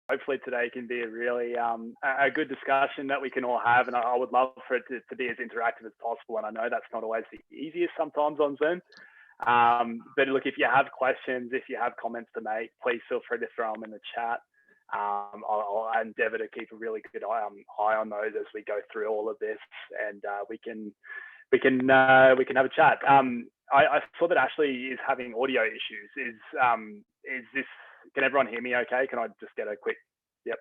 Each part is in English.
hopefully today can be a really a good discussion that we can all have, and I would love for it to be as interactive as possible. And I know that's not always the easiest sometimes on Zoom. But look, if you have questions, if you have comments to make, please feel free to throw them in the chat. I'll endeavour to keep a really good eye on those as we go through all of this, and we can have a chat. I saw that Ashley is having audio issues. Is this? Can everyone hear me? Okay. Can I just get a quick? Yep.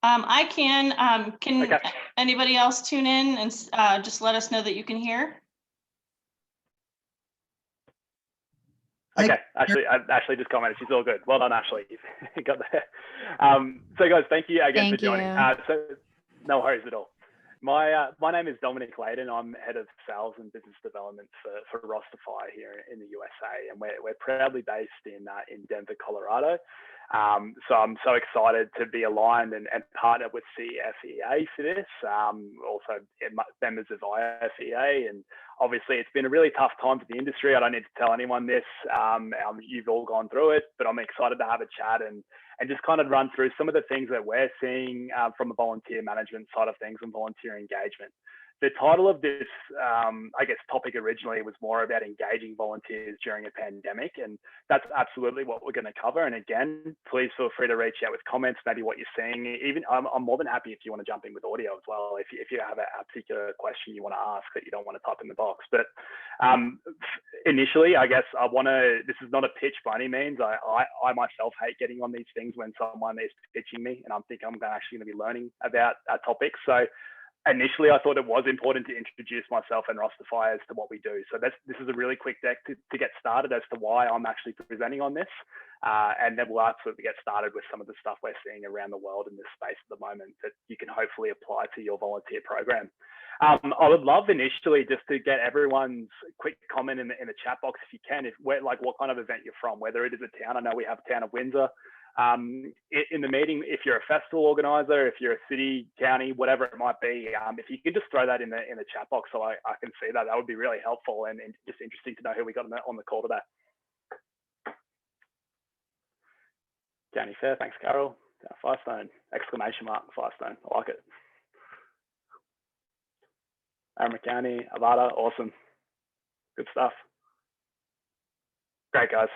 I can. Can okay. Anybody else tune in and just let us know that you can hear? Okay, Ashley just commented. She's all good. Well done, Ashley. You got there. So guys, thank you again for joining. So no worries at all. My name is Dominic Leyden. I'm head of sales and business development for Rosterfy here in the USA, and we're proudly based in Denver, Colorado. So I'm so excited to be aligned and partner with CFEA for this. Also members of IFEA, and obviously it's been a really tough time for the industry. I don't need to tell anyone this. You've all gone through it, but I'm excited to have a chat and just kind of run through some of the things that we're seeing from the volunteer management side of things and volunteer engagement. The title of this, I guess, topic originally was more about engaging volunteers during a pandemic, and that's absolutely what we're going to cover. And again, please feel free to reach out with comments, maybe what you're seeing. Even I'm more than happy if you want to jump in with audio as well, if you have a particular question you want to ask that you don't want to type in the box. But initially, I guess this is not a pitch by any means. I myself hate getting on these things when someone is pitching me, and I'm thinking I'm actually going to be learning about topics. So initially, I thought it was important to introduce myself and Rosterfy as to what we do. So this is a really quick deck to get started as to why I'm actually presenting on this. And then we'll absolutely get started with some of the stuff we're seeing around the world in this space at the moment that you can hopefully apply to your volunteer program. I would love initially just to get everyone's quick comment in the chat box if you can, like what kind of event you're from, whether it is a town. I know we have Town of Windsor. In the meeting, if you're a festival organizer, if you're a city, county, whatever it might be, if you could just throw that in the chat box so I can see that, that would be really helpful and just interesting to know who we got on the call today. County Fair, thanks, Carol. Firestone, exclamation mark, Firestone, I like it. Arama County, Avada, awesome. Good stuff. Great, guys.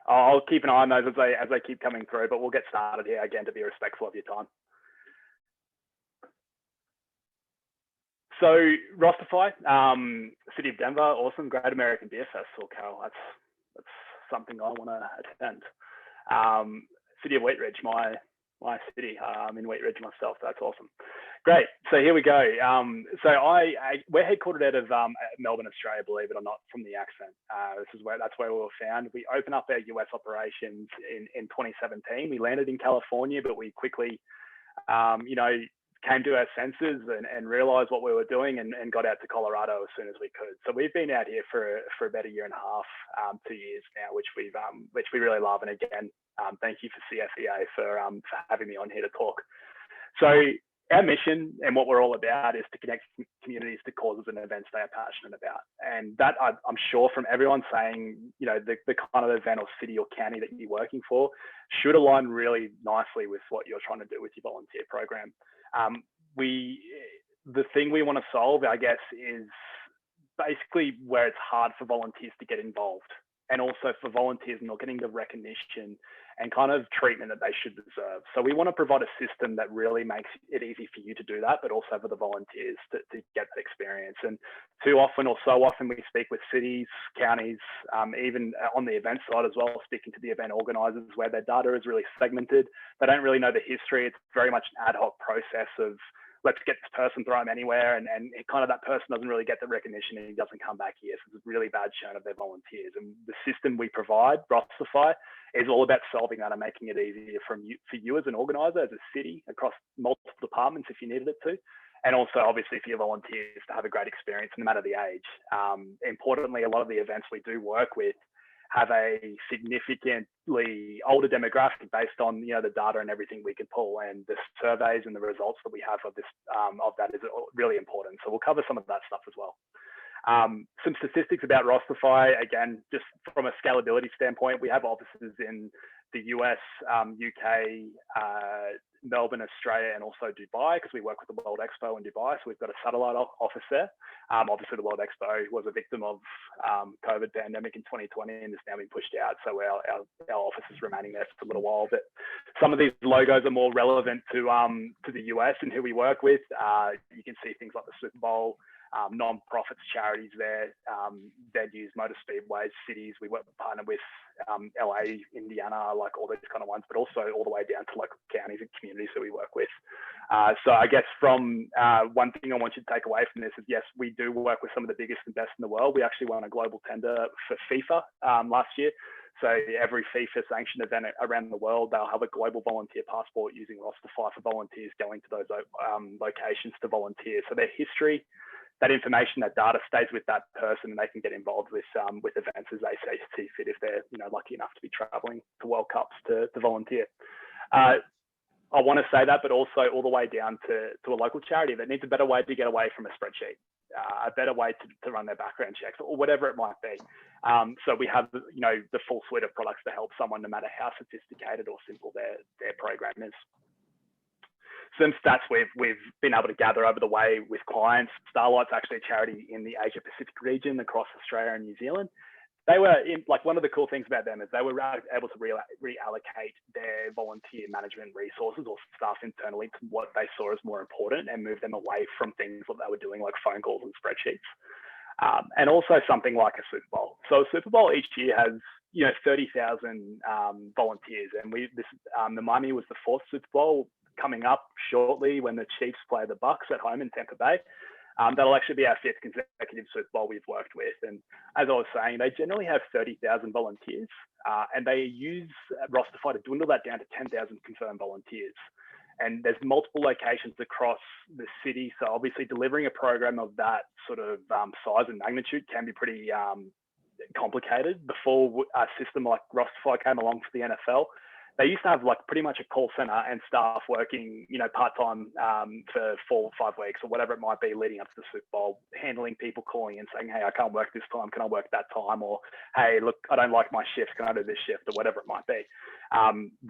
I'll keep an eye on those as they keep coming through, but we'll get started here again to be respectful of your time. So Rosterfly, City of Denver, awesome, Great American Beer Festival, Carol. That's something I want to attend. City of Wheat Ridge, my city. I'm in Wheat Ridge myself. So that's awesome. Great. So here we go. We're headquartered out of Melbourne, Australia, believe it or not, from the accent. That's where we were found. We opened up our US operations in 2017. We landed in California, but we quickly, came to our senses and realized what we were doing and got out to Colorado as soon as we could. So we've been out here for about a year and a half, 2 years now, which we really love. And again, thank you for CFEA for having me on here to talk. So our mission and what we're all about is to connect communities to causes and events they are passionate about. And that I'm sure from everyone saying, the kind of event or city or county that you're working for should align really nicely with what you're trying to do with your volunteer program. The thing we want to solve, I guess, is basically where it's hard for volunteers to get involved, and also for volunteers not getting the recognition and kind of treatment that they should deserve. So we want to provide a system that really makes it easy for you to do that, but also for the volunteers to get that experience. And too often or so often we speak with cities, counties, even on the event side as well, speaking to the event organizers where their data is really segmented. They don't really know the history. It's very much an ad hoc process of, let's get this person, throw them anywhere, and kind of that person doesn't really get the recognition and he doesn't come back here. So it's a really bad churn of their volunteers. And the system we provide, Rosterfy, is all about solving that and making it easier for you as an organizer, as a city, across multiple departments if you needed it to. And also, obviously, for your volunteers to have a great experience no matter the age. Importantly, a lot of the events we do work with have a significantly older demographic based on the data and everything we can pull, and the surveys and the results that we have of that is really important. So we'll cover some of that stuff as well. Some statistics about Rosterfy, again, just from a scalability standpoint, we have offices in the US, UK, Melbourne, Australia, and also Dubai, because we work with the World Expo in Dubai. So we've got a satellite office there. Obviously, the World Expo was a victim of COVID pandemic in 2020 and has now been pushed out. So our office is remaining there for a little while. But some of these logos are more relevant to the US and who we work with. You can see things like the Super Bowl, non-profits, charities there, venues, motor speedways, cities. We partner with LA, Indiana, like all these kind of ones, but also all the way down to local counties and communities that we work with. So I guess from one thing I want you to take away from this is, yes, we do work with some of the biggest and best in the world. We actually won a global tender for FIFA last year. So every FIFA sanctioned event around the world, they'll have a global volunteer passport using Rosterfy for volunteers going to those locations to volunteer. So their history, that information, that data stays with that person, and they can get involved with events as they see fit if they're lucky enough to be traveling to World Cups to volunteer. I want to say that, but also all the way down to a local charity that needs a better way to get away from a spreadsheet, a better way to run their background checks or whatever it might be. So we have the full suite of products to help someone, no matter how sophisticated or simple their program is. Some stats we've been able to gather over the way with clients. Starlight's actually a charity in the Asia Pacific region across Australia and New Zealand. They were one of the cool things about them is they were able to reallocate their volunteer management resources or staff internally to what they saw as more important and move them away from things that they were doing like phone calls and spreadsheets. And also something like a Super Bowl. So a Super Bowl each year has 30,000 volunteers, and the Miami was the fourth Super Bowl coming up shortly when the Chiefs play the Bucks at home in Tampa Bay. That'll actually be our fifth consecutive Super Bowl we've worked with. And as I was saying, they generally have 30,000 volunteers, and they use Rosterfy to dwindle that down to 10,000 confirmed volunteers. And there's multiple locations across the city. So obviously delivering a program of that sort of size and magnitude can be pretty complicated. Before a system like Rosterfy came along for the NFL, they used to have pretty much a call center and staff working, part-time for 4 or 5 weeks or whatever it might be leading up to the Super Bowl, handling people calling and saying, hey, I can't work this time. Can I work that time? Or, hey, look, I don't like my shift. Can I do this shift? Or whatever it might be.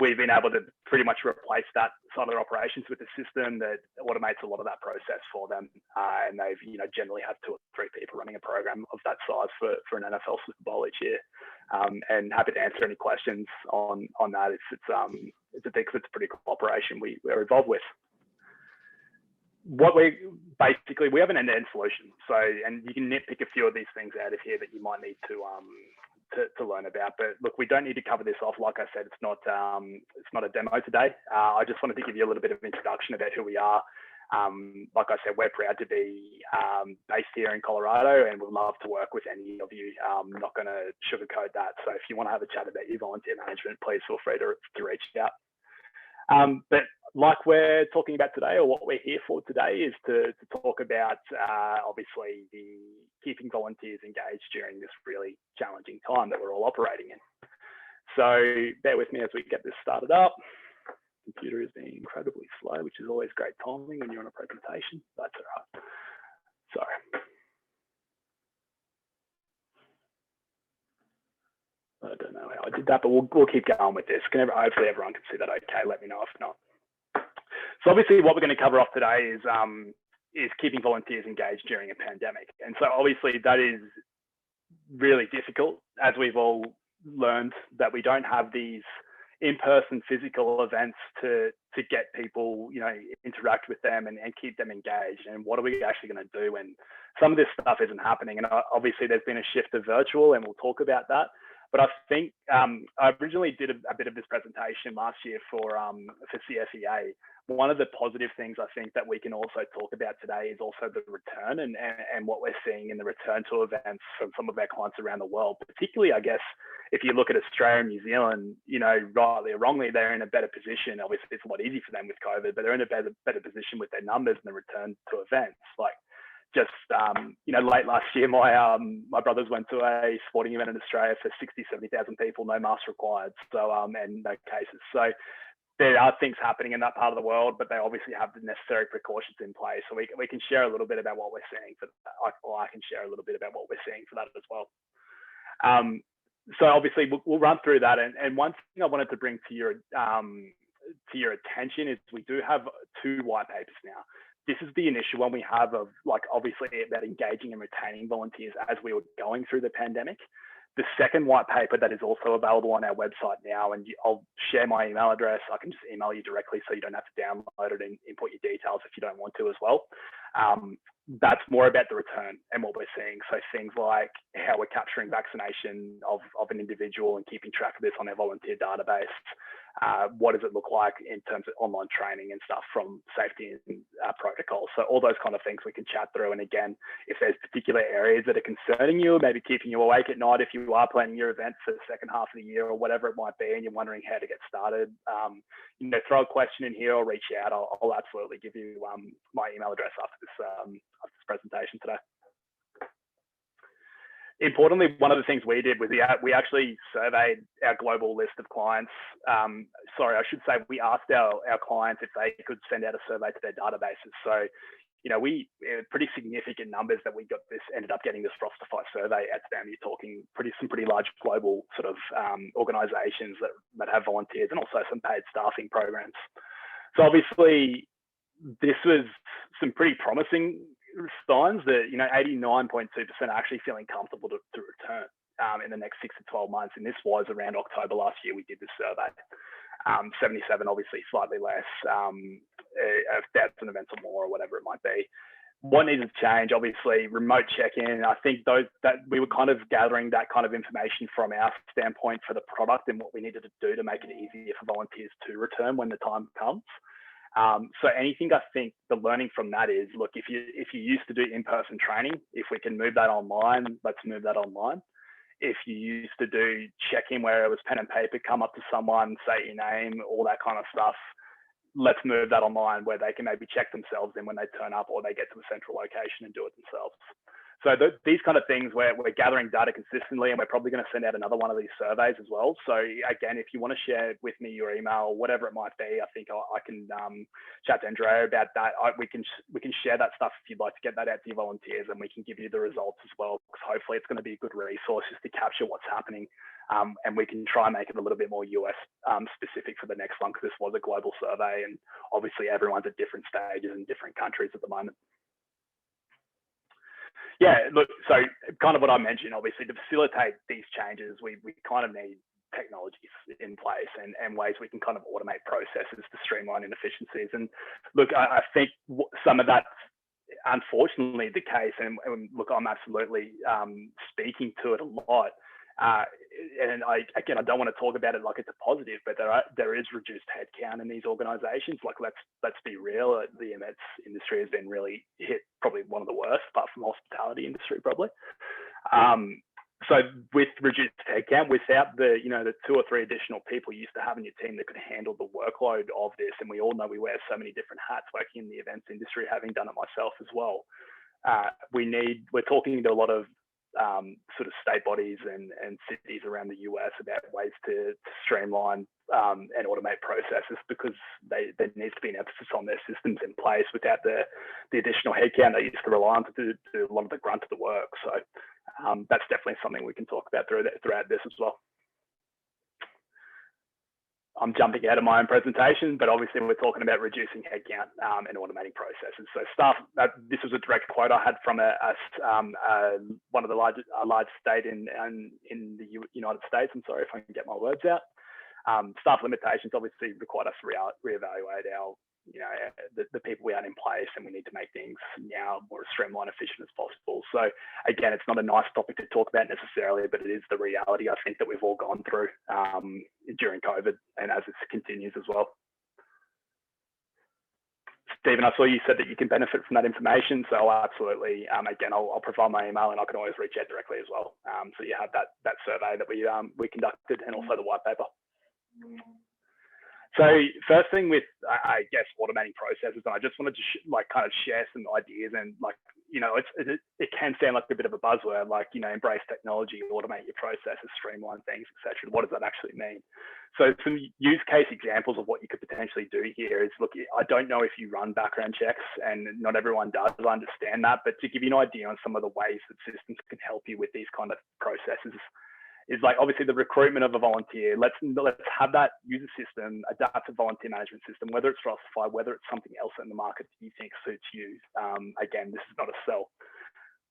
We've been able to pretty much replace that side of their operations with a system that automates a lot of that process for them. And they've, generally have 2 or 3 people running a program of that size for an NFL Super Bowl each year. And happy to answer any questions on that. It's a pretty cool operation we're involved with. We have an end-to-end solution. So, and you can nitpick a few of these things out of here that you might need to learn about. But look, we don't need to cover this off. Like I said, it's not a demo today. I just wanted to give you a little bit of introduction about who we are. Like I said, we're proud to be based here in Colorado, and we'd love to work with any of you. I'm not going to sugarcoat that. So if you want to have a chat about your volunteer management, please feel free to reach out. But like we're talking about today, or what we're here for today, is to talk about obviously the keeping volunteers engaged during this really challenging time that we're all operating in. So bear with me as we get this started up. Computer is being incredibly slow, which is always great timing when you're on a presentation. That's all right. Sorry. I don't know how I did that, but we'll keep going with this. Hopefully everyone can see that okay. Let me know if not. So obviously what we're going to cover off today is keeping volunteers engaged during a pandemic. And so obviously that is really difficult, as we've all learned, that we don't have these in-person physical events to get people, interact with them and keep them engaged. And what are we actually going to do when some of this stuff isn't happening? And obviously there's been a shift to virtual, and we'll talk about that. But I think I originally did a bit of this presentation last year for CFEA. One of the positive things I think that we can also talk about today is also the return and what we're seeing in the return to events from some of our clients around the world. Particularly, I guess, if you look at Australia and New Zealand, rightly or wrongly, they're in a better position. Obviously, it's a lot easier for them with COVID, but they're in a better position with their numbers and the return to events. Late last year, my brothers went to a sporting event in Australia for 60,000, 70,000 people, no masks required, so and no cases. So there are things happening in that part of the world, but they obviously have the necessary precautions in place. So we can share a little bit about what we're seeing for that, or I can share a little bit about what we're seeing for that as well. So obviously we'll run through that. And one thing I wanted to bring to your attention is we do have 2 white papers now. This is the initial one we have of, like, obviously about engaging and retaining volunteers as we were going through the pandemic. The second white paper that is also available on our website now, and I'll share my email address. I can just email you directly so you don't have to download it and input your details if you don't want to as well. That's more about the return and what we're seeing. So things like how we're capturing vaccination of an individual and keeping track of this on our volunteer database. What does it look like in terms of online training and stuff from safety and protocols? So all those kind of things we can chat through. And again, if there's particular areas that are concerning you, maybe keeping you awake at night, if you are planning your event for the second half of the year or whatever it might be, and you're wondering how to get started, throw a question in here or reach out. I'll absolutely give you my email address after this presentation today. Importantly, one of the things we did was we actually surveyed our global list of clients. Sorry, I should say we asked our clients if they could send out a survey to their databases. So, we pretty significant numbers that we ended up getting this Rosterfy survey at them. You're talking some pretty large global sort of organizations that have volunteers and also some paid staffing programs. So obviously, this was some pretty promising signs that 89.2% are actually feeling comfortable to return in the next 6 to 12 months, and this was around October last year we did this survey. 77 obviously slightly less, 1,000 events or more or whatever it might be. What needed to change? Obviously, remote check-in. I think that we were kind of gathering that kind of information from our standpoint for the product and what we needed to do to make it easier for volunteers to return when the time comes. So anything, I think the learning from that is, look, if you used to do in-person training, if we can move that online, let's move that online. If you used to do check-in where it was pen and paper, come up to someone, say your name, all that kind of stuff, let's move that online where they can maybe check themselves in when they turn up or they get to a central location and do it themselves. So these kind of things where we're gathering data consistently, and we're probably going to send out another one of these surveys as well. So again, if you want to share with me your email, whatever it might be, I think I can chat to Andrea about that. We can share that stuff if you'd like to get that out to your volunteers, and we can give you the results as well, because hopefully it's going to be a good resource just to capture what's happening. And we can try and make it a little bit more US specific for the next one, because this was a global survey, and obviously everyone's at different stages in different countries at the moment. Yeah, look, so kind of what I mentioned, obviously to facilitate these changes, we kind of need technologies in place and ways we can kind of automate processes to streamline inefficiencies. And look, I think some of that's unfortunately the case. And look, I'm absolutely speaking to it a lot. And I don't want to talk about it like it's a positive, but there is reduced headcount in these organizations. Like, let's be real, the events industry has been really hit, probably one of the worst, apart from the hospitality industry, probably. So with reduced headcount, without the 2 or 3 additional people you used to have in your team that could handle the workload of this, and we all know we wear so many different hats working in the events industry, having done it myself as well. We're talking to a lot of sort of state bodies and cities around the US about ways to streamline and automate processes, because there needs to be an emphasis on their systems in place without the additional headcount they used to rely on to do a lot of the grunt of the work. So that's definitely something we can talk about throughout this as well. I'm jumping out of my own presentation, but obviously we're talking about reducing headcount and automating processes. So this was a direct quote I had from one of the large state in the United States. I'm sorry if I can get my words out. Staff limitations obviously required us to reevaluate the people we had in place, and we need to make things now more streamlined, efficient as possible. So again, it's not a nice topic to talk about necessarily, but it is the reality I think that we've all gone through during COVID, and as it continues as well. Stephen, I saw you said that you can benefit from that information, so absolutely. Again, I'll provide my email, and I can always reach out directly as well. So you have that survey that we conducted, and also the white paper. So first thing with, I guess, automating processes, and I just wanted to kind of share some ideas and it can sound like a bit of a buzzword, embrace technology, automate your processes, streamline things, etc. What does that actually mean? So some use case examples of what you could potentially do here is, look, I don't know if you run background checks, and not everyone does, I understand that, but to give you an idea on some of the ways that systems can help you with these kind of processes, is obviously the recruitment of a volunteer. Let's have that user system, adaptive volunteer management system, whether it's Rosterfly, whether it's something else in the market that you think suits you. Again, this is not a sell,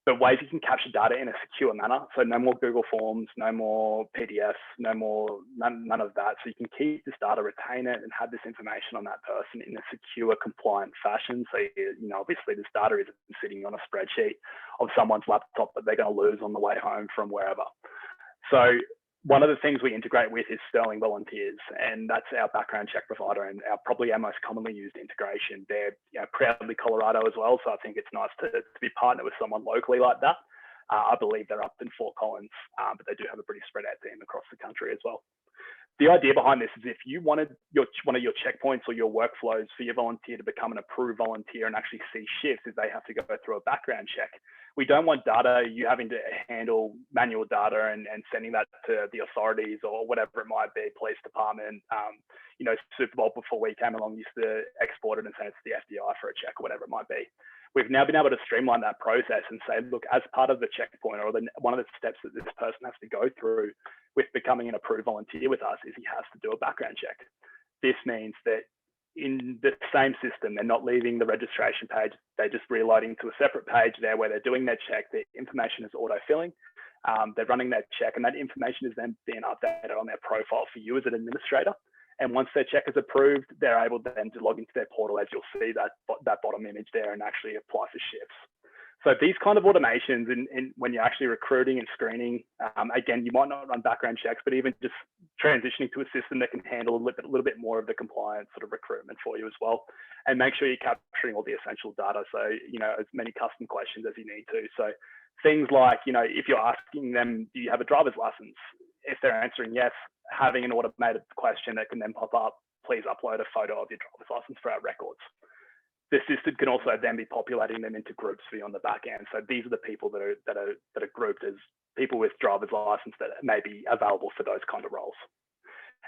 but ways you can capture data in a secure manner. So no more Google Forms, no more PDFs, none of that. So you can keep this data, retain it, and have this information on that person in a secure, compliant fashion. So obviously this data isn't sitting on a spreadsheet of someone's laptop that they're going to lose on the way home from wherever. So one of the things we integrate with is Sterling Volunteers, and that's our background check provider and probably our most commonly used integration. They're proudly Colorado as well, so I think it's nice to be partnered with someone locally like that. I believe they're up in Fort Collins, but they do have a pretty spread out team across the country as well. The idea behind this is if you wanted one of your checkpoints or your workflows for your volunteer to become an approved volunteer and actually see shifts, is they have to go through a background check. We don't want data, you having to handle manual data and sending that to the authorities or whatever it might be, police department. Super Bowl before we came along used to export it and send it to the FBI for a check or whatever it might be. We've now been able to streamline that process and say, look, as part of the checkpoint or one of the steps that this person has to go through with becoming an approved volunteer with us is he has to do a background check. This means that in the same system, they're not leaving the registration page, they're just reloading to a separate page there where they're doing their check, the information is auto-filling, they're running that check, and that information is then being updated on their profile for you as an administrator. And once their check is approved, they're able then to log into their portal, as you'll see that bottom image there, and actually apply for shifts. So these kind of automations, when you're actually recruiting and screening, again, you might not run background checks, but even just transitioning to a system that can handle a little bit more of the compliance sort of recruitment for you as well, and make sure you're capturing all the essential data. So, as many custom questions as you need to. So things like, if you're asking them, do you have a driver's license? If they're answering yes, having an automated question that can then pop up, please upload a photo of your driver's license for our records. The system can also then be populating them into groups for you on the back end. So these are the people that are grouped as people with driver's license that may be available for those kind of roles.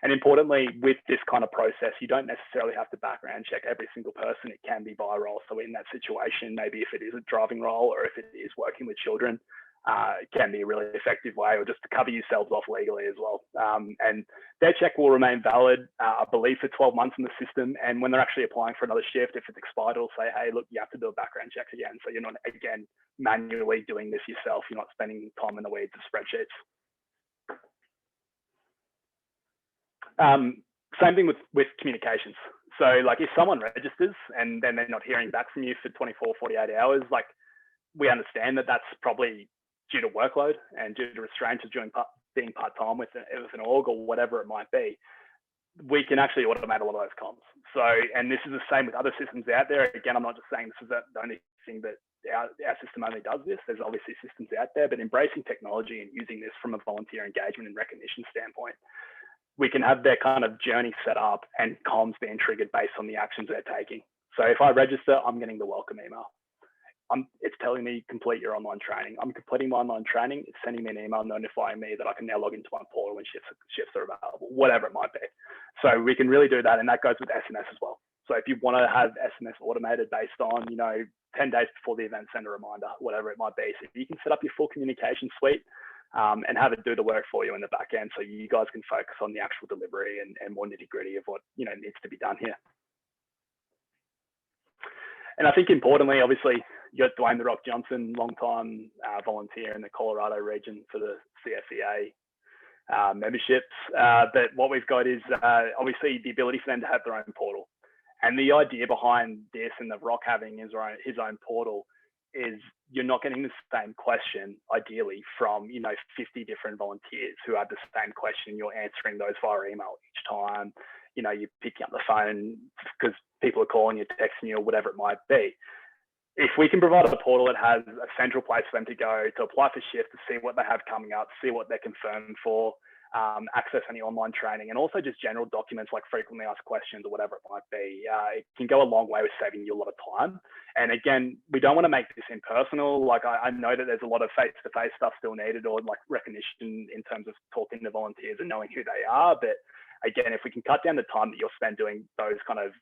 And importantly, with this kind of process, you don't necessarily have to background check every single person. It can be by role. So in that situation, maybe if it is a driving role or if it is working with children, it can be a really effective way, or just to cover yourselves off legally as well. And their check will remain valid, I believe, for 12 months in the system. And when they're actually applying for another shift, if it's expired, it'll say, hey, look, you have to do a background check again. So you're not, again, manually doing this yourself. You're not spending time in the weeds of spreadsheets. Same thing with communications. So if someone registers and then they're not hearing back from you for 24, 48 hours, we understand that that's probably due to workload and due to restraints of being part-time with an org or whatever it might be. We can actually automate a lot of those comms. So, and this is the same with other systems out there. Again, I'm not just saying this is the only thing that our system only does this. There's obviously systems out there, but embracing technology and using this from a volunteer engagement and recognition standpoint, we can have their kind of journey set up and comms being triggered based on the actions they're taking. So if I register, I'm getting the welcome email. It's telling me complete your online training. I'm completing my online training. It's sending me an email notifying me that I can now log into my portal when shifts are available, whatever it might be. So we can really do that. And that goes with SMS as well. So if you want to have SMS automated based on, 10 days before the event, send a reminder, whatever it might be. So you can set up your full communication suite and have it do the work for you in the back end. So you guys can focus on the actual delivery and more nitty gritty of what, needs to be done here. And I think importantly, obviously, you got Dwayne "The Rock" Johnson, long-time volunteer in the Colorado region for the CSEA memberships. But what we've got is obviously the ability for them to have their own portal. And the idea behind this and The Rock having his own portal is you're not getting the same question, ideally, from 50 different volunteers who have the same question. You're answering those via email each time. You're picking up the phone because people are calling you, texting you, or whatever it might be. If we can provide a portal that has a central place for them to go to apply for shifts, to see what they have coming up, see what they're confirmed for, access any online training, and also just general documents like frequently asked questions or whatever it might be. It can go a long way with saving you a lot of time. And again, we don't want to make this impersonal. Like I know that there's a lot of face-to-face stuff still needed, or like recognition in terms of talking to volunteers and knowing who they are. But again, if we can cut down the time that you'll spend doing those kind of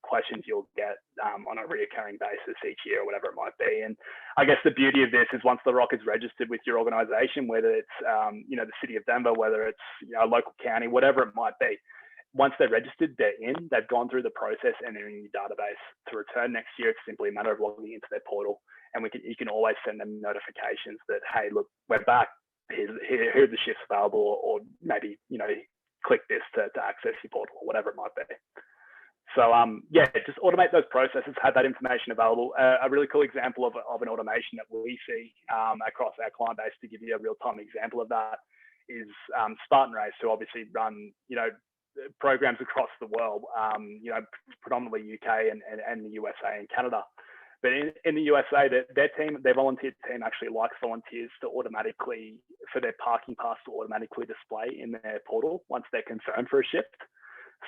questions you'll get on a reoccurring basis each year or whatever it might be. And I guess the beauty of this is once the ROC is registered with your organization, whether it's, the city of Denver, whether it's, a local county, whatever it might be, once they're registered, they're in, they've gone through the process and they're in your database. To return next year, it's simply a matter of logging into their portal, and you can always send them notifications that, hey, look, we're back. Here are the shifts available, or maybe, click this to access your portal or whatever it might be. So just automate those processes, have that information available. A really cool example of an automation that we see across our client base, to give you a real-time example of that, is Spartan Race, who obviously run, programs across the world, predominantly UK and the USA and Canada. But in the USA, their volunteer team actually likes volunteers to automatically, for their parking pass to automatically display in their portal once they're confirmed for a shift.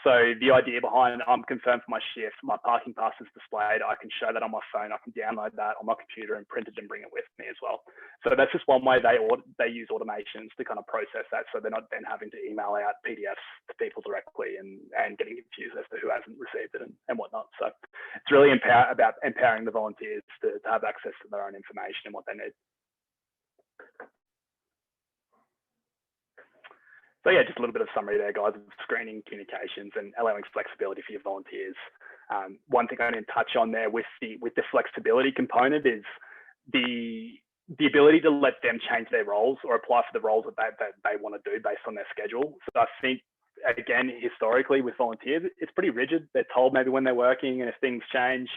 So the idea behind, I'm confirmed for my shift, my parking pass is displayed, I can show that on my phone, I can download that on my computer and print it and bring it with me as well. So that's just one way they use automations to kind of process that, so they're not then having to email out PDFs to people directly and getting confused as to who hasn't received it and whatnot. So it's really about empowering the volunteers to have access to their own information and what they need. So yeah, just a little bit of summary there, guys, of screening, communications, and allowing flexibility for your volunteers. One thing I didn't touch on there with the flexibility component is the ability to let them change their roles or apply for the roles that they want to do based on their schedule. So I think, again, historically with volunteers, it's pretty rigid. They're told maybe when they're working, and if things change,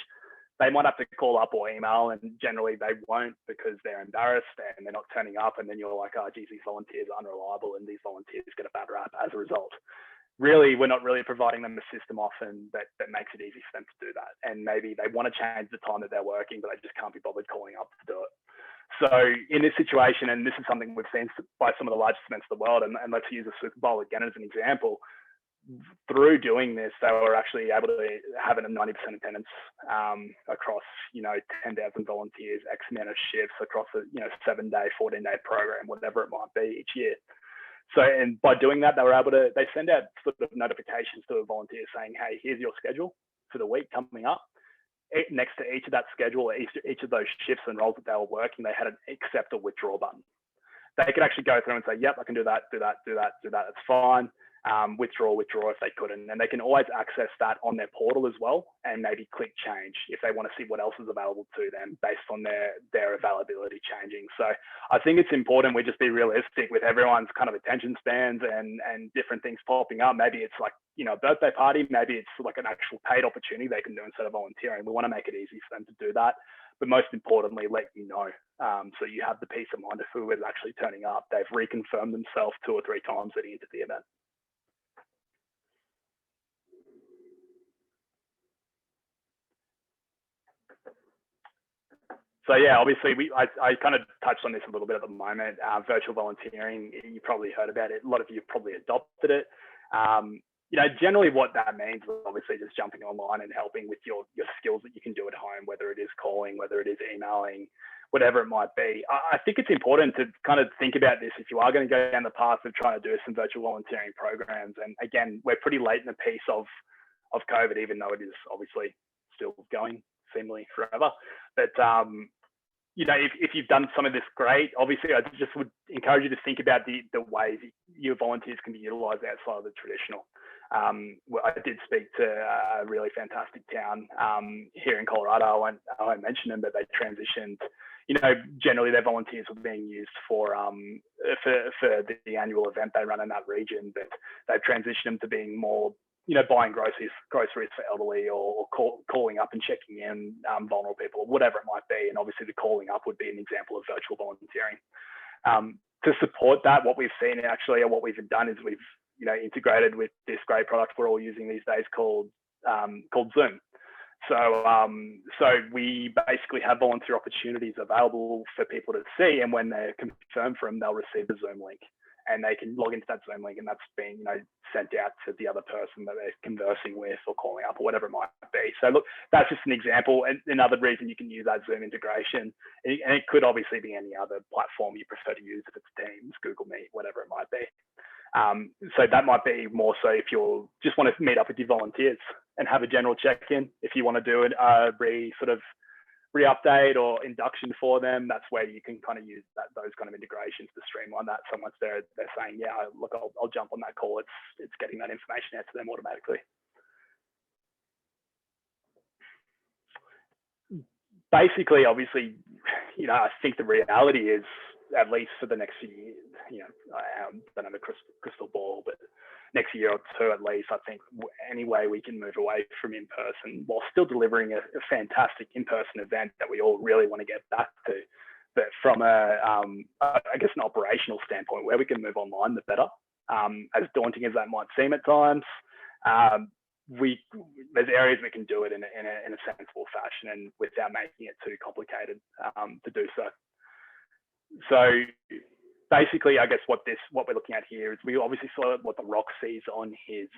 they might have to call up or email, and generally they won't because they're embarrassed and they're not turning up. And then you're like, oh, geez, these volunteers are unreliable and these volunteers get a bad rap as a result. Really, we're not really providing them a system often that makes it easy for them to do that. And maybe they want to change the time that they're working, but they just can't be bothered calling up to do it. So in this situation, and this is something we've seen by some of the largest events in the world, and let's use the Super Bowl again as an example. Through doing this, they were actually able to have a 90% attendance across, 10,000 volunteers, X amount of shifts across a, 7-day, 14-day program, whatever it might be each year. So, and by doing that, they send out sort of notifications to a volunteer saying, hey, here's your schedule for the week coming up. Next to each of that schedule, each of those shifts and roles that they were working, they had an accept or withdraw button. They could actually go through and say, yep, I can do that, it's fine. Withdraw if they couldn't, and they can always access that on their portal as well, and maybe click change if they want to see what else is available to them based on their availability changing. So I think it's important we just be realistic with everyone's kind of attention spans and different things popping up. Maybe it's like, a birthday party, maybe it's like an actual paid opportunity they can do instead of volunteering. We want to make it easy for them to do that, but most importantly, let you know, so you have the peace of mind of who is actually turning up. They've reconfirmed themselves 2 or 3 times leading into the event. So yeah, obviously I kind of touched on this a little bit at the moment. Virtual volunteering, you probably heard about it. A lot of you have probably adopted it. Generally what that means is obviously just jumping online and helping with your skills that you can do at home, whether it is calling, whether it is emailing, whatever it might be. I think it's important to kind of think about this if you are going to go down the path of trying to do some virtual volunteering programs. And again, we're pretty late in the piece of COVID, even though it is obviously still going seemingly forever. But if you've done some of this, great. Obviously, I just would encourage you to think about the ways your volunteers can be utilised outside of the traditional. I did speak to a really fantastic town here in Colorado. I won't mention them, but they transitioned. Generally their volunteers were being used for the annual event they run in that region, but they've transitioned them to being more, buying groceries for elderly or calling up and checking in vulnerable people or whatever it might be. And obviously the calling up would be an example of virtual volunteering. To support that, what we've seen actually, or what we've done is we've, integrated with this great product we're all using these days called Zoom. So we basically have volunteer opportunities available for people to see, and when they're confirmed for them, they'll receive the Zoom link. and they can log into that Zoom link, and that's being, sent out to the other person that they're conversing with or calling up or whatever it might be. So look, that's just an example. And another reason you can use that Zoom integration, and it could obviously be any other platform you prefer to use, if it's Teams, Google Meet, whatever it might be. So that might be more so if you just want to meet up with your volunteers and have a general check-in. If you want to do a re-update or induction for them, that's where you can kind of use those kind of integrations to streamline that. So once they're saying, yeah, look, I'll jump on that call, it's getting that information out to them automatically. Basically, obviously, I think the reality is, at least for the next few years, I don't have a crystal ball, but next year or two at least, I think any way we can move away from in-person while still delivering a fantastic in-person event that we all really want to get back to. But from I guess an operational standpoint, where we can move online, the better. As daunting as that might seem at times, there's areas we can do it in a sensible fashion and without making it too complicated to do so. So basically, I guess what we're looking at here is we obviously saw what the Rock sees on his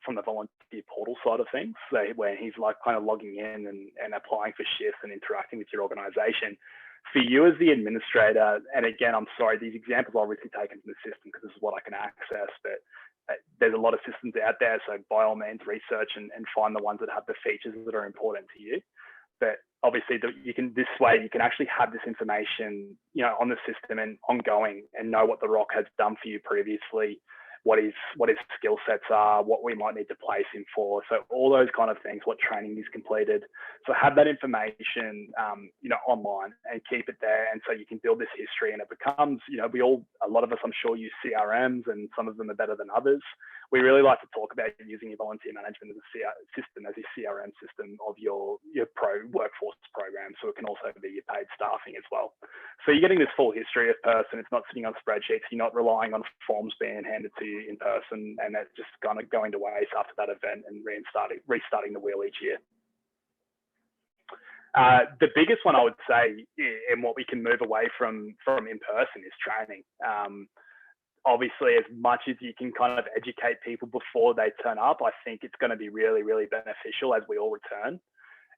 from the volunteer portal side of things, so where he's like kind of logging in and applying for shifts and interacting with your organization. For you as the administrator, and again, I'm sorry, these examples are obviously taken from the system because this is what I can access, but there's a lot of systems out there, so by all means research and find the ones that have the features that are important to you. But obviously this way you can actually have this information, on the system and ongoing, and know what the Rock has done for you previously, what his skill sets are, what we might need to place him for. So all those kind of things, what training he's completed. So have that information, online and keep it there. And so you can build this history, and it becomes, a lot of us, I'm sure, use CRMs, and some of them are better than others. We really like to talk about using your volunteer management as a system, as a CRM system of your workforce program. So it can also be your paid staffing as well. So you're getting this full history of person. It's not sitting on spreadsheets. You're not relying on forms being handed to you in person, and that's just kind of going to waste after that event and restarting the wheel each year. The biggest one I would say, and what we can move away from in person, is training. Obviously, as much as you can kind of educate people before they turn up, I think it's going to be really, really beneficial as we all return.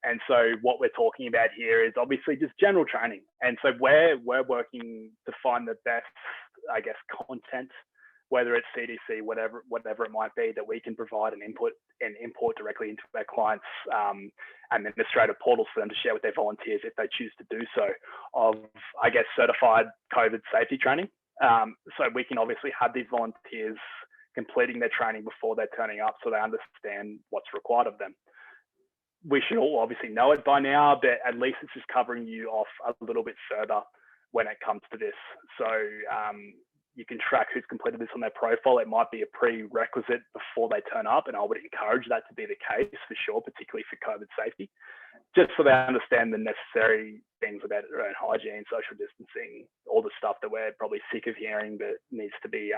And so what we're talking about here is obviously just general training. And so we're working to find the best, I guess, content, whether it's CDC, whatever it might be, that we can provide and import directly into their clients' administrative portals for them to share with their volunteers if they choose to do so, of, I guess, certified COVID safety training. So we can obviously have these volunteers completing their training before they're turning up, so they understand what's required of them. We should all obviously know it by now, but at least it's just covering you off a little bit further when it comes to this. So you can track who's completed this on their profile. It might be a prerequisite before they turn up, and I would encourage that to be the case for sure, particularly for COVID safety, just so they understand the necessary things about their own hygiene, social distancing, all the stuff that we're probably sick of hearing, but needs to be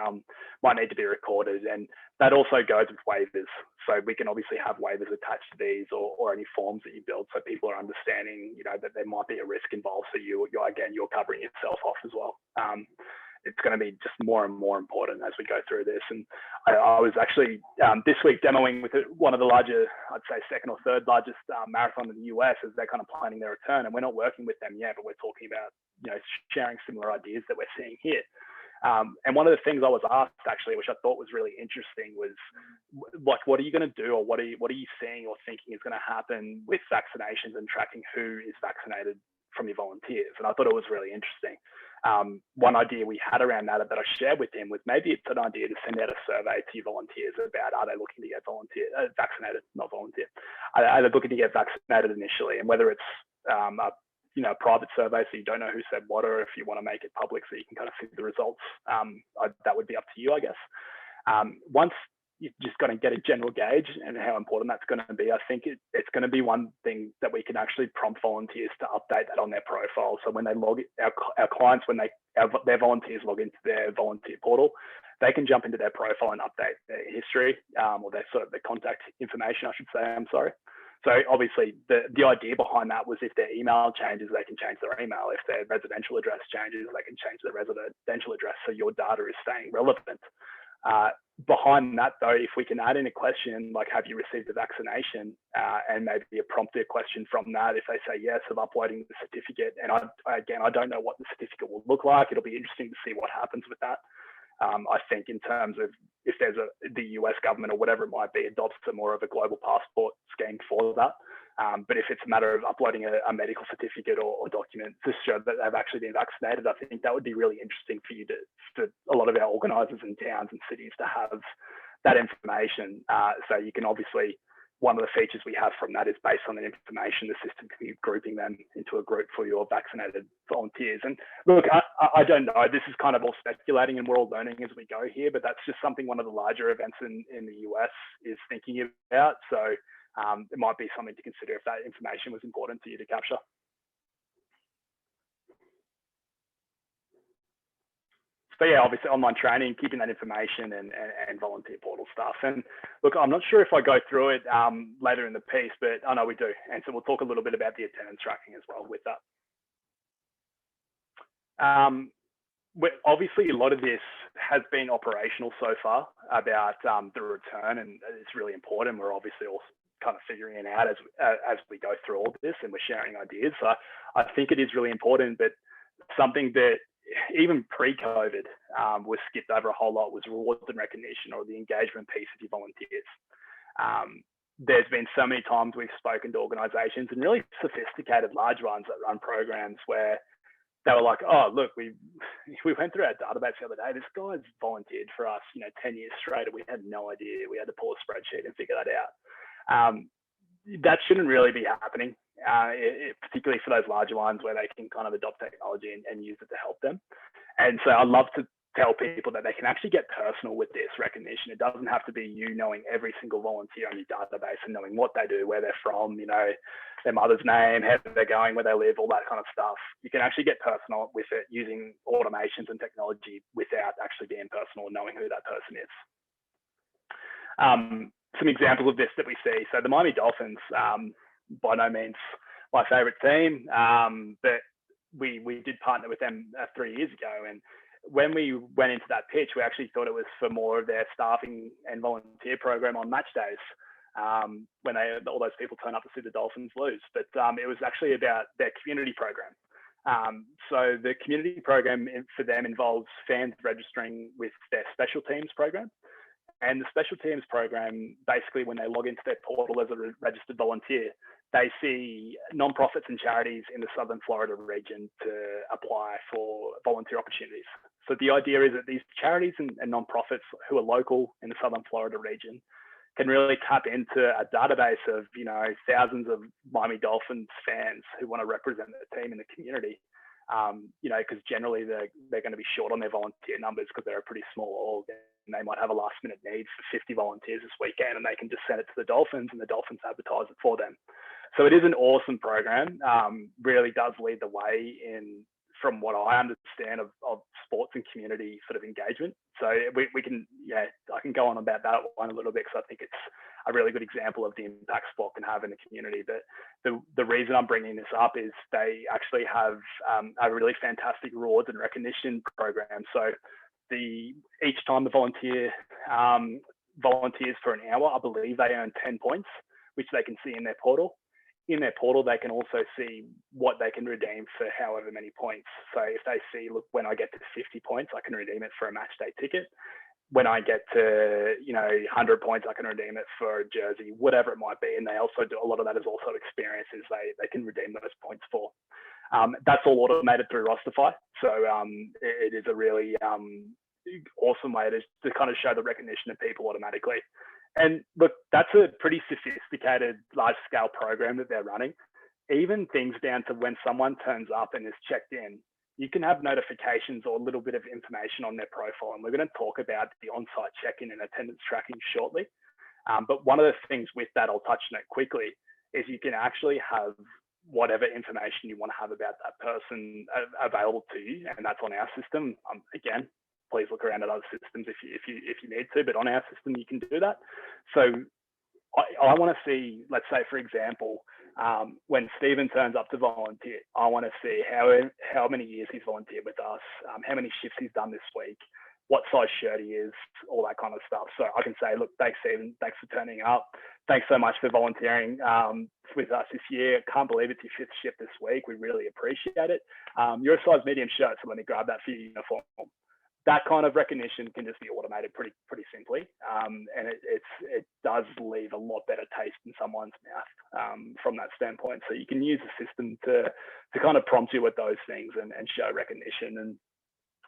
might need to be recorded. And that also goes with waivers. So we can obviously have waivers attached to these, or any forms that you build, so people are understanding, that there might be a risk involved. So you're covering yourself off as well. It's going to be just more and more important as we go through this. And I was actually this week demoing with one of the larger, I'd say second or third largest marathon in the US, as they're kind of planning their return. And we're not working with them yet, but we're talking about, sharing similar ideas that we're seeing here. And one of the things I was asked, actually, which I thought was really interesting, was like, what are you going to do, or what are you seeing or thinking is going to happen with vaccinations and tracking who is vaccinated from your volunteers? And I thought it was really interesting. One idea we had around that I shared with him was maybe it's an idea to send out a survey to your volunteers about, are they looking to get vaccinated, not volunteer, are they looking to get vaccinated initially, and whether it's a private survey, so you don't know who said what, or if you want to make it public so you can kind of see the results, that would be up to you, I guess. Once you've just got to get a general gauge and how important that's going to be, I think it's going to be one thing that we can actually prompt volunteers to update that on their profile. So when they log, our clients, when their volunteers log into their volunteer portal, they can jump into their profile and update their history, or their contact information, I should say, I'm sorry. So obviously the idea behind that was if their email changes, they can change their email. If their residential address changes, they can change their residential address, so your data is staying relevant. Behind that though, if we can add in a question like, have you received a vaccination, and maybe a prompted question from that, if they say yes, of uploading the certificate. And I don't know what the certificate will look like. It'll be interesting to see what happens with that. I think in terms of if there's the US government or whatever it might be adopts more of a global passport scheme for that. But if it's a matter of uploading a medical certificate or document to show that they've actually been vaccinated, I think that would be really interesting for a lot of our organisers in towns and cities to have that information. So you can obviously, one of the features we have from that is based on the information, the system can be grouping them into a group for your vaccinated volunteers. And look, I don't know, this is kind of all speculating and we're all learning as we go here, but that's just something one of the larger events in the US is thinking about. So it might be something to consider if that information was important to you to capture. So yeah, obviously online training, keeping that information and volunteer portal stuff. And look, I'm not sure if I go through it later in the piece, but I know we do. And so we'll talk a little bit about the attendance tracking as well with that. Obviously, a lot of this has been operational so far about the return, and it's really important. We're obviously all kind of figuring it out as we go through all this, and we're sharing ideas. So I think it is really important, but something that even pre-COVID was skipped over a whole lot was rewards and recognition, or the engagement piece of your volunteers. There's been so many times we've spoken to organizations and really sophisticated large ones that run programs where they were like, oh, look, we went through our database the other day. This guy's volunteered for us, 10 years straight, and we had no idea. We had to pull a spreadsheet and figure that out. That shouldn't really be happening, particularly for those larger ones where they can kind of adopt technology and use it to help them. And so I love to tell people that they can actually get personal with this recognition. It doesn't have to be you knowing every single volunteer on your database and knowing what they do, where they're from, their mother's name, how they're going, where they live, all that kind of stuff. You can actually get personal with it using automations and technology without actually being personal and knowing who that person is. Some examples of this that we see. So the Miami Dolphins, by no means my favorite team, but we did partner with them 3 years ago. And when we went into that pitch, we actually thought it was for more of their staffing and volunteer program on match days, when all those people turn up to see the Dolphins lose. But it was actually about their community program. So the community program for them involves fans registering with their special teams program. And the special teams program, basically when they log into their portal as a registered volunteer, they see nonprofits and charities in the Southern Florida region to apply for volunteer opportunities. So the idea is that these charities and nonprofits who are local in the Southern Florida region can really tap into a database of, thousands of Miami Dolphins fans who want to represent their team in the community. Because generally they're going to be short on their volunteer numbers because they're a pretty small org. And they might have a last minute need for 50 volunteers this weekend, and they can just send it to the Dolphins and the Dolphins advertise it for them. So it is an awesome program, really does lead the way from what I understand of sports and community sort of engagement. So we can, I can go on about that one a little bit because I think it's a really good example of the impact sport can have in the community. But the reason I'm bringing this up is they actually have a really fantastic rewards and recognition program. So each time the volunteer volunteers for an hour, I believe they earn 10 points, which they can see in their portal. In their portal, they can also see what they can redeem for however many points. So if they see, look, when I get to 50 points, I can redeem it for a match day ticket. When I get to 100 points, I can redeem it for a jersey, whatever it might be. And they also do a lot of that is also experiences they can redeem those points for. That's all automated through Rosterfy. So it is a really awesome way to kind of show the recognition of people automatically. And look, that's a pretty sophisticated, large-scale program that they're running. Even things down to when someone turns up and is checked in, you can have notifications or a little bit of information on their profile. And we're going to talk about the on-site check-in and attendance tracking shortly. But one of the things with that, I'll touch on it quickly, is you can actually have whatever information you want to have about that person available to you. And that's on our system. Again, please look around at other systems if you need to, but on our system, you can do that. So I want to see, let's say, for example, when Stephen turns up to volunteer, I want to see how many years he's volunteered with us, how many shifts he's done this week, what size shirt he is, all that kind of stuff. So I can say, look, thanks, Stephen, thanks for turning up. Thanks so much for volunteering with us this year. Can't believe it's your 5th shift this week. We really appreciate it. You're a size medium shirt, so let me grab that for your uniform. That kind of recognition can just be automated pretty simply, and it does leave a lot better taste in someone's mouth from that standpoint. So you can use the system to kind of prompt you with those things and show recognition. And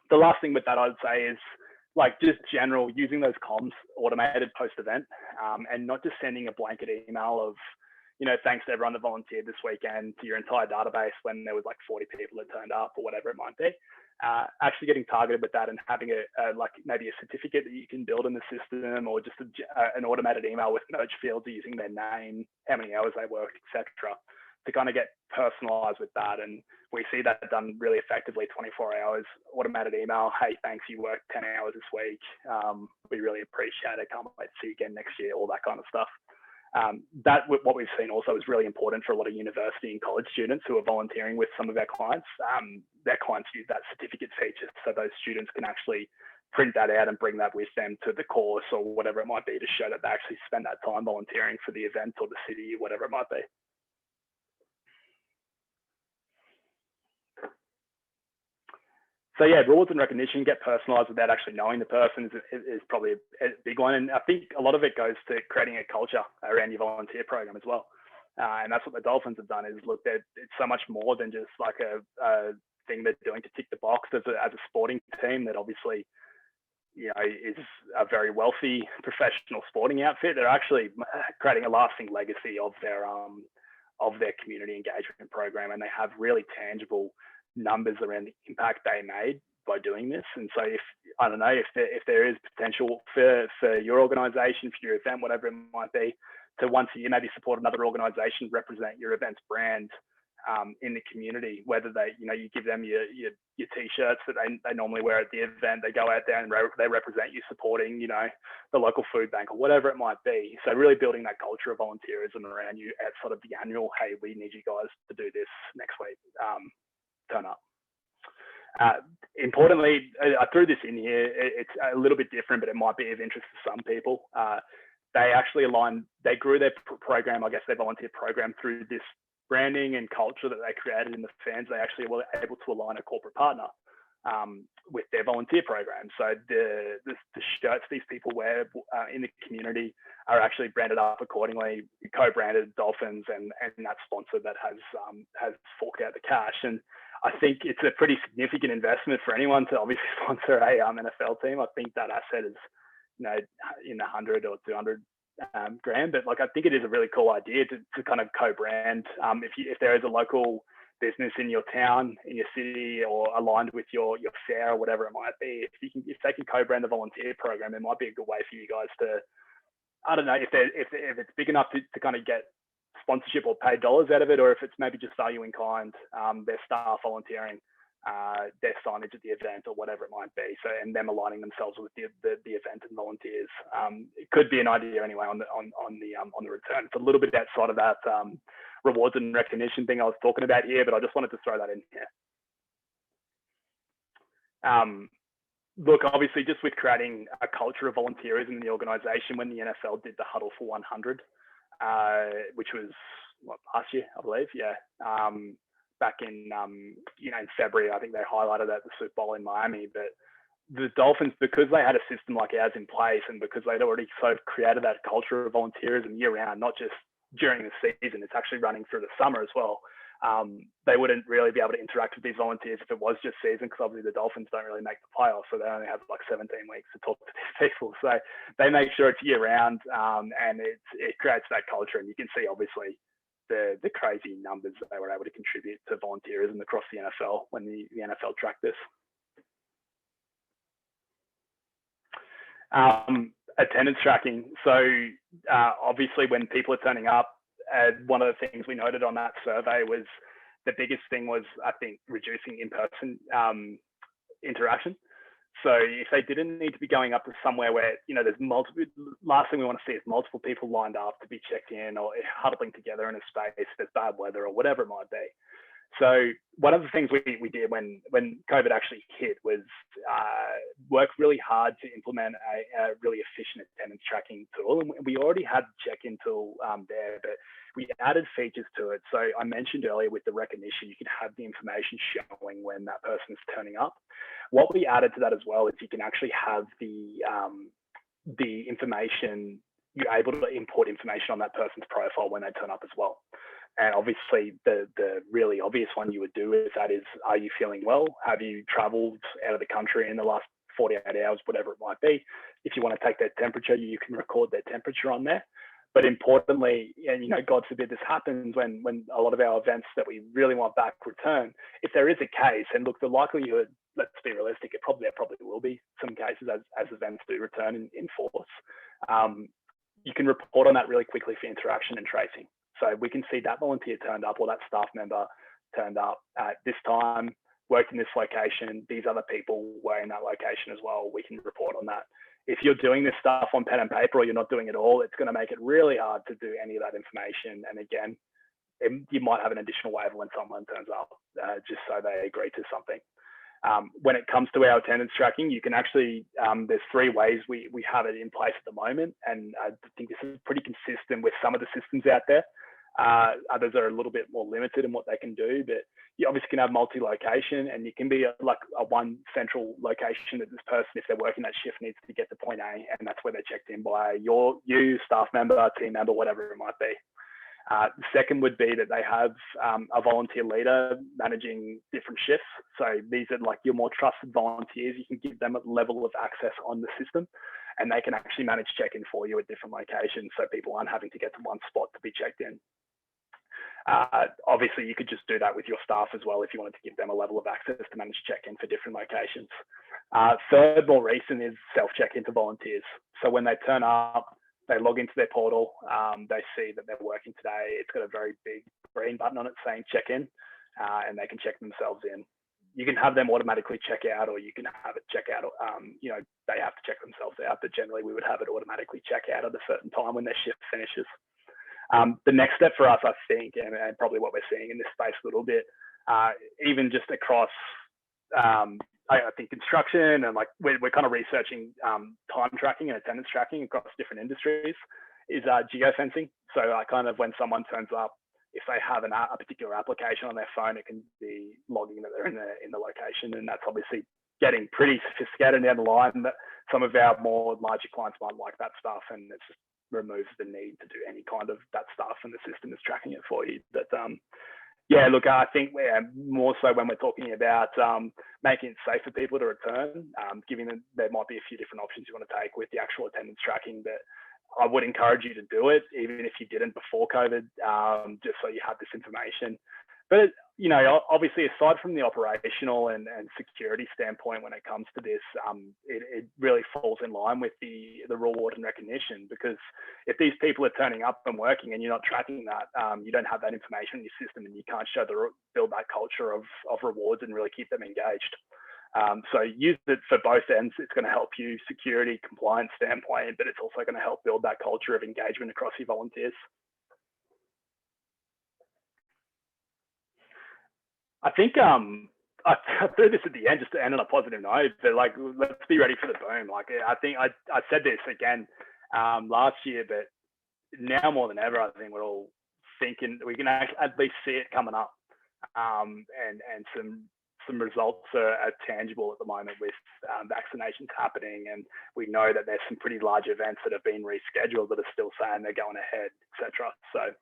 the last thing with that I'd say is like just general using those comms automated post event, and not just sending a blanket email of, you know, thanks to everyone that volunteered this weekend to your entire database when there was like 40 people that turned up or whatever it might be. Actually getting targeted with that and having like maybe a certificate that you can build in the system, or just an automated email with nudge fields using their name, how many hours they worked, etc., to kind of get personalized with that. And we see that done really effectively. 24 hours automated email. Hey, thanks, you worked 10 hours this week. We really appreciate it. Can't wait to see you again next year. All that kind of stuff. That what we've seen also is really important for a lot of university and college students who are volunteering with some of our clients. Their clients use that certificate feature, so those students can actually print that out and bring that with them to the course or whatever it might be, to show that they actually spend that time volunteering for the event or the city, whatever it might be. So yeah, rewards and recognition, get personalized without actually knowing the person is probably a big one. And I think a lot of it goes to creating a culture around your volunteer program as well. And that's what the Dolphins have done, is look, it's so much more than just like a thing they're doing to tick the box as a sporting team that obviously, you know, is a very wealthy professional sporting outfit. They're actually creating a lasting legacy of their community engagement program, and they have really tangible numbers around the impact they made by doing this. And so if there is potential for your organization, for your event, whatever it might be, to once a year maybe support another organization, represent your event's brand in the community, whether you give them your t-shirts that they normally wear at the event, they go out there and they represent you supporting, you know, the local food bank or whatever it might be. So really building that culture of volunteerism around you at sort of the annual, hey, we need you guys to do this next week. Turn up. Importantly, I threw this in here. It's a little bit different, but it might be of interest to some people. They actually they grew their program, I guess their volunteer program, through this branding and culture that they created in the fans. They actually were able to align a corporate partner with their volunteer program. So the shirts these people wear in the community are actually branded up accordingly, co-branded Dolphins and that sponsor that has forked out the cash. And I think it's a pretty significant investment for anyone to obviously sponsor a NFL team. I think that asset is, you know, in the 100 or 200 grand, but like I think it is a really cool idea to kind of co-brand. If there is a local business in your town, in your city, or aligned with your fair or whatever it might be, if they can co-brand the volunteer program, it might be a good way for you guys to, I don't know, if it's big enough to kind of get sponsorship or paid dollars out of it, or if it's maybe just value in kind, their staff volunteering, their signage at the event or whatever it might be. So, and them aligning themselves with the event and volunteers. It could be an idea anyway on the return. It's a little bit outside of that rewards and recognition thing I was talking about here, but I just wanted to throw that in here. Look, obviously, just with creating a culture of volunteerism in the organization, when the NFL did the Huddle for 100, which was last year, I believe, yeah. Back in in February, I think they highlighted that at the Super Bowl in Miami. But the Dolphins, because they had a system like ours in place, and because they'd already sort of created that culture of volunteerism year round, not just during the season, it's actually running through the summer as well. They wouldn't really be able to interact with these volunteers if it was just season, because obviously the Dolphins don't really make the playoffs, so they only have like 17 weeks to talk to these people. So they make sure it's year round, and it creates that culture. And you can see obviously the crazy numbers that they were able to contribute to volunteerism across the NFL when the NFL tracked this. Attendance tracking. So obviously when people are turning up, one of the things we noted on that survey was the biggest thing was, I think, reducing in-person interaction. So if they didn't need to be going up to somewhere where, there's multiple, last thing we want to see is multiple people lined up to be checked in or huddling together in a space if there's bad weather or whatever it might be. So one of the things we did when COVID actually hit was work really hard to implement a really efficient attendance tracking tool. And we already had the check-in tool there, but we added features to it. So I mentioned earlier with the recognition, you can have the information showing when that person is turning up. What we added to that as well is you can actually have the information, you're able to import information on that person's profile when they turn up as well. And obviously the really obvious one you would do with that is, are you feeling well? Have you traveled out of the country in the last 48 hours, whatever it might be? If you want to take their temperature, you can record their temperature on there. But importantly, and God forbid this happens when a lot of our events that we really want back return, if there is a case, and look, the likelihood, let's be realistic, there probably will be some cases as events do return in force. You can report on that really quickly for interaction and tracing. So we can see that volunteer turned up or that staff member turned up at this time, worked in this location, these other people were in that location as well. We can report on that. If you're doing this stuff on pen and paper or you're not doing it all, it's going to make it really hard to do any of that information. And again, you might have an additional waiver when someone turns up, just so they agree to something. When it comes to our attendance tracking, you can actually, there's 3 ways we have it in place at the moment. And I think this is pretty consistent with some of the systems out there. Others are a little bit more limited in what they can do, but you obviously can have multi-location, and you can be like a one central location that this person, if they're working that shift, needs to get to point A, and that's where they're checked in by you, staff member, team member, whatever it might be. The second would be that they have a volunteer leader managing different shifts. So these are like your more trusted volunteers. You can give them a level of access on the system, and they can actually manage check-in for you at different locations, so people aren't having to get to one spot to be checked in. Obviously, you could just do that with your staff as well if you wanted to give them a level of access to manage check-in for different locations. Third, more recent, is self-check-in to volunteers. So when they turn up, they log into their portal, they see that they're working today. It's got a very big green button on it saying check-in, and they can check themselves in. You can have them automatically check out, or you can have it check out. They have to check themselves out, but generally we would have it automatically check out at a certain time when their shift finishes. The next step for us, I think, and probably what we're seeing in this space a little bit, even just across, I think construction, and like we're kind of researching time tracking and attendance tracking across different industries, is geofencing. So kind of when someone turns up, if they have a particular application on their phone, it can be logging that they're in the location, and that's obviously getting pretty sophisticated down the line. That some of our more larger clients might like that stuff, and it just removes the need to do any kind of that stuff, and the system is tracking it for you. But yeah, look, I think we're more so when we're talking about making it safe for people to return, giving them, there might be a few different options you want to take with the actual attendance tracking, but I would encourage you to do it, even if you didn't before COVID, just so you have this information. But, obviously, aside from the operational and security standpoint, when it comes to this, it really falls in line with the reward and recognition, because if these people are turning up and working and you're not tracking that, you don't have that information in your system, and you can't build that culture of rewards and really keep them engaged. So use it for both ends. It's going to help you security, compliance standpoint, but it's also going to help build that culture of engagement across your volunteers. I think I threw this at the end just to end on a positive note, but like, let's be ready for the boom. Like, I think I said this again last year, but now more than ever, I think we're all thinking we can at least see it coming up, and some results are tangible at the moment with vaccinations happening, and we know that there's some pretty large events that have been rescheduled that are still saying they're going ahead, etc. So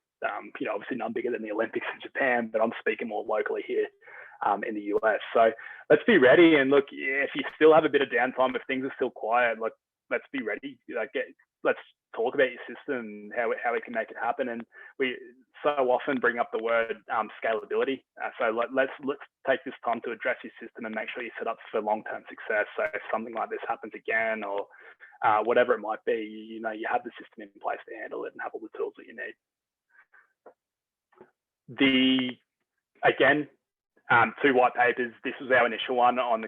obviously none bigger than the Olympics in Japan, but I'm speaking more locally here in the US. So let's be ready, and look, if you still have a bit of downtime, if things are still quiet, like, let's be ready. Let's talk about your system, how we can make it happen. And we so often bring up the word scalability. So let's take this time to address your system and make sure you set up for long-term success. So if something like this happens again, or whatever it might be, you have the system in place to handle it and have all the tools that you need. Again, 2 white papers. This was our initial one on the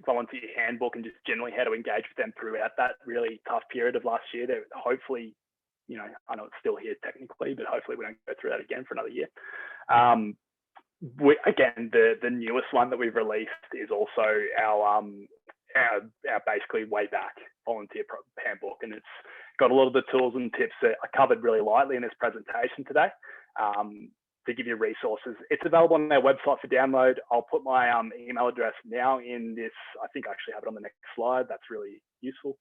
volunteer handbook and just generally how to engage with them throughout that really tough period of last year. That hopefully, you know, I know it's still here technically, but hopefully we don't go through that again for another year. Again, the newest one that we've released is also our basically way back volunteer handbook, and it's got a lot of the tools and tips that I covered really lightly in this presentation today to give you resources. It's available on our website for download. I'll put my email address now in this. I think I actually have it on the next slide. That's really useful.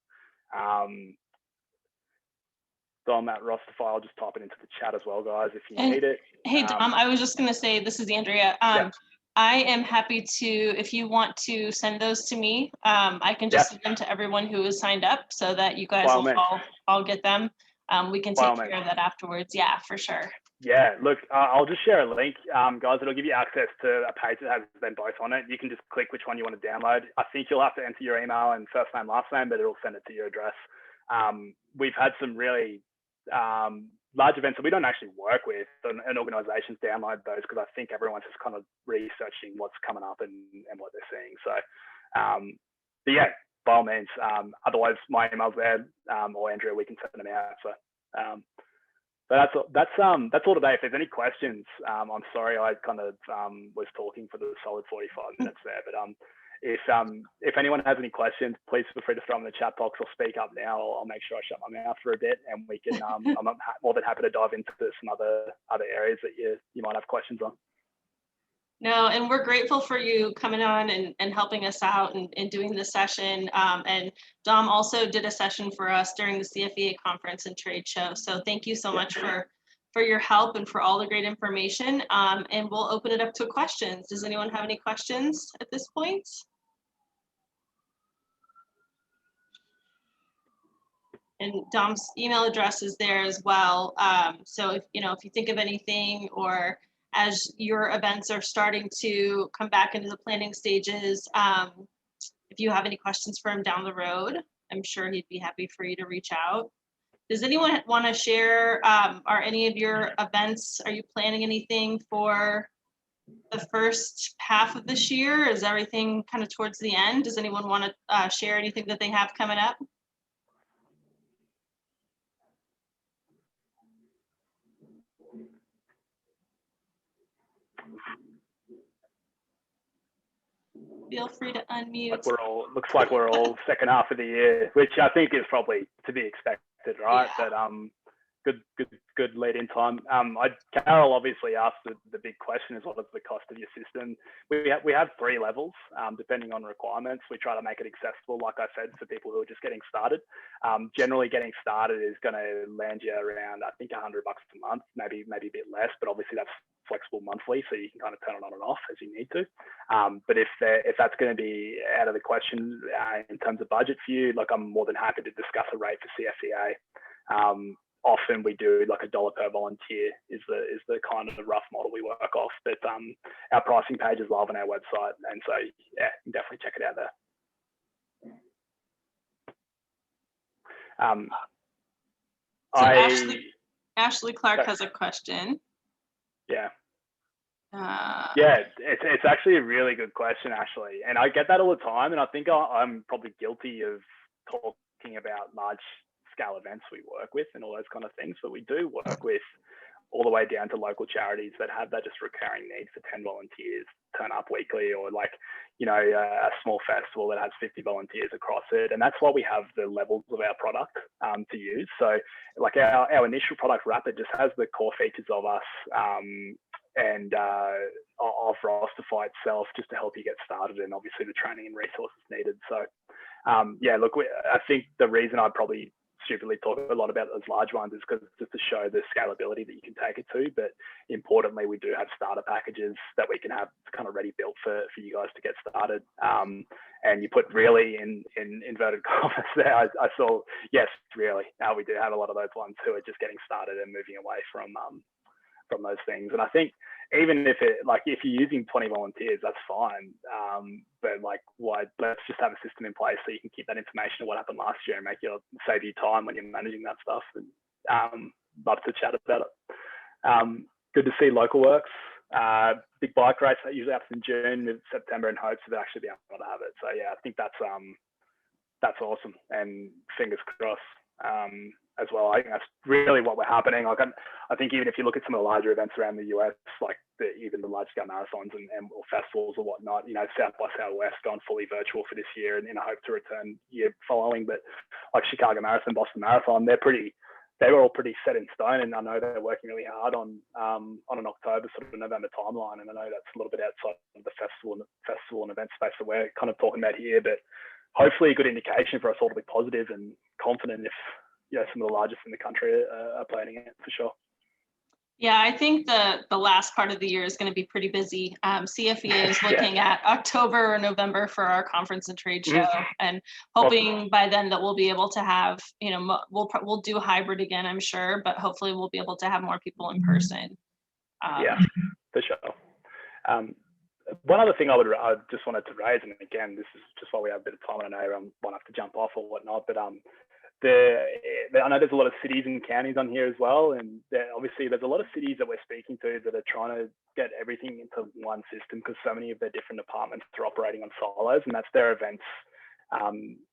Dom at Rosterfy, I'll just type it into the chat as well, guys, if you need it. Hey, Dom, I was just going to say, this is Andrea. Yeah. I am happy to, if you want to send those to me, I can just send them to everyone who is signed up so that you guys will all get them. We can take care of that afterwards. Yeah, for sure. Yeah, look, I'll just share a link, guys. It'll give you access to a page that has them both on it. You can just click which one you want to download. I think you'll have to enter your email and first name, last name, but it'll send it to your address. We've had some really large events that we don't actually work with, and organizations download those because I think everyone's just kind of researching what's coming up and what they're seeing. So, but yeah, by all means, otherwise my email's there, or Andrea, we can send them out. So, but that's all today. If there's any questions, I'm sorry I kind of was talking for the solid 45 minutes there, but if anyone has any questions, please feel free to throw them in the chat box or speak up now. I'll make sure I shut my mouth for a bit, and we can. I'm more than happy to dive into some other areas that you might have questions on. No, and we're grateful for you coming on and helping us out and doing this session. And Dom also did a session for us during the CFEA conference and trade show. So thank you so much for your help and for all the great information. And we'll open it up to questions. Does anyone have any questions at this point? And Dom's email address is there as well. So if you think of anything, or as your events are starting to come back into the planning stages, if you have any questions for him down the road, I'm sure he'd be happy for you to reach out. Does anyone want to share, are any of your events, are you planning anything for the first half of this year? Is everything kind of towards the end? Does anyone want to share anything that they have coming up? Feel free to unmute. Looks like we're all second half of the year, which I think is probably to be expected, right? Yeah. But good lead in time. Carol obviously asked the big question is, what is the cost of your system? We have 3 levels, depending on requirements. We try to make it accessible, like I said, for people who are just getting started. Generally getting started is going to land you around, I think, $100 a month, maybe a bit less, but obviously that's flexible monthly, so you can kind of turn it on and off as you need to. But if that's going to be out of the question in terms of budget for you, like, I'm more than happy to discuss a rate for CFEA. Often we do like $1 per volunteer is the kind of the rough model we work off. But our pricing page is live on our website, and so yeah, you can definitely check it out there. So Ashley Clark has a question. Yeah. Yeah, it's actually a really good question, Ashley, and I get that all the time, and I think I'm probably guilty of talking about large scale events we work with and all those kind of things, but we do work with all the way down to local charities that have that just recurring need for 10 volunteers turn up weekly, or like, a small festival that has 50 volunteers across it. And that's why we have the levels of our product to use. So like our initial product, Rapid, just has the core features of us and of Rosterfy itself, just to help you get started, and obviously the training and resources needed. So yeah, look, I think the reason I probably stupidly talk a lot about those large ones is because just to show the scalability that you can take it to. But importantly, we do have starter packages that we can have kind of ready built for you guys to get started. And you put really in inverted commas there. I saw, yes, really. We do have a lot of those ones who are just getting started and moving away from those things. And I think even if you're using 20 volunteers, that's fine. But let's just have a system in place so you can keep that information of what happened last year and save you time when you're managing that stuff. And love to chat about it. Good to see Local Works. big bike race that usually happens in June, mid-September, in hopes of actually being able to have it. So yeah, I think that's awesome, and fingers crossed as well. I think that's really what we're happening. Like I think even if you look at some of the larger events around the US, like even the large scale marathons and or festivals or whatnot, you know, South by Southwest gone fully virtual for this year, and in a hope to return year following. But like Chicago Marathon, Boston Marathon, they were all pretty set in stone, and I know they're working really hard on an October, sort of November timeline. And I know that's a little bit outside of the festival and event space that we're kind of talking about here, but hopefully a good indication for us all to be positive and confident if, you know, some of the largest in the country are planning it, for sure. Yeah, I think the last part of the year is going to be pretty busy. CFEA is looking at October or November for our conference and trade show, and hoping by then that we'll be able to have, you know, we'll do hybrid again, I'm sure, but hopefully we'll be able to have more people in person. Yeah, for sure. One other thing I just wanted to raise, and again, this is just while we have a bit of time, and I know I might have to jump off or whatnot, but I know there's a lot of cities and counties on here as well, and obviously there's a lot of cities that we're speaking to that are trying to get everything into one system, because so many of their different departments are operating on silos, and that's their events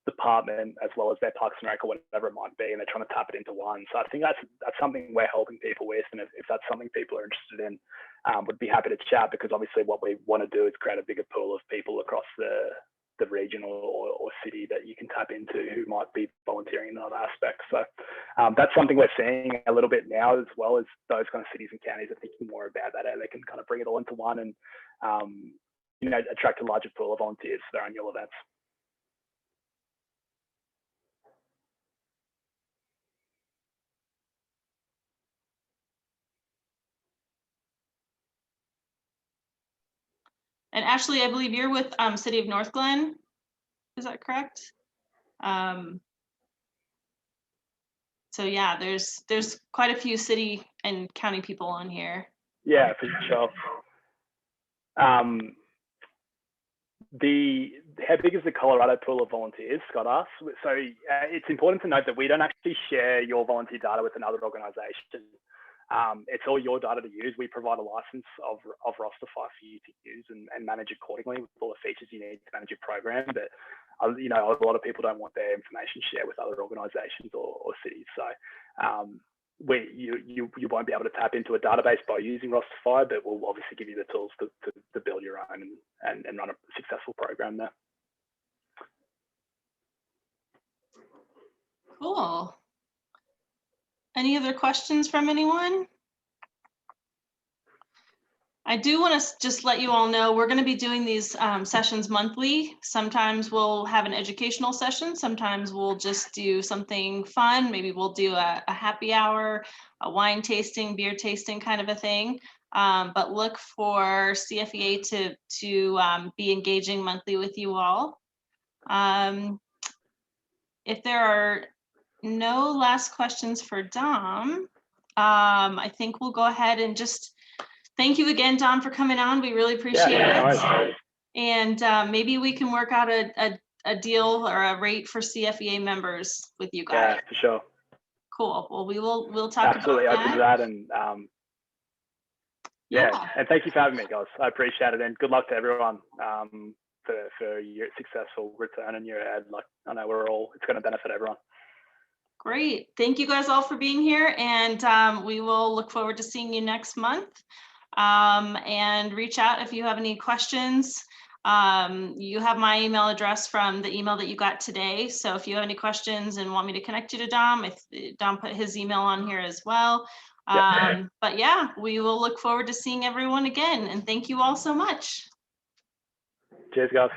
department as well as their Parks and Rec or whatever it might be, and they're trying to tap it into one. So I think that's something we're helping people with, and if that's something people are interested in, would be happy to chat, because obviously what we want to do is create a bigger pool of people across the region or city that you can tap into who might be volunteering in other aspects. So that's something we're seeing a little bit now, as well as those kind of cities and counties are thinking more about that, how they can kind of bring it all into one and you know, attract a larger pool of volunteers for their annual events. And Ashley, I believe you're with City of North Glen. Is that correct? So yeah, there's quite a few city and county people on here. Yeah, for sure. How big is the Colorado pool of volunteers, Scott asked? So it's important to note that we don't actually share your volunteer data with another organization. It's all your data to use. We provide a license of Rosterfy for you to use and manage accordingly with all the features you need to manage your program. But you know, a lot of people don't want their information shared with other organizations or cities. So you won't be able to tap into a database by using Rosterfy, but we'll obviously give you the tools to build your own and run a successful program there. Cool. Any other questions from anyone? I do want to just let you all know we're going to be doing these sessions monthly. Sometimes we'll have an educational session. Sometimes we'll just do something fun. Maybe we'll do a happy hour, a wine tasting, beer tasting kind of a thing. But look for CFEA to be engaging monthly with you all. If there are no last questions for Dom, I think we'll go ahead and just thank you again, Dom, for coming on. We really appreciate it. And maybe we can work out a deal or a rate for CFEA members with you guys. Yeah, for sure. Cool. Well, we'll talk absolutely about open to that. And yeah, and thank you for having me, guys. I appreciate it, and good luck to everyone for your successful return and your ad. Like, I know it's going to benefit everyone. Great. Thank you guys all for being here, and we will look forward to seeing you next month. And reach out if you have any questions. You have my email address from the email that you got today. So if you have any questions and want me to connect you to Dom, Dom put his email on here as well. But yeah, we will look forward to seeing everyone again. And thank you all so much. Cheers, guys.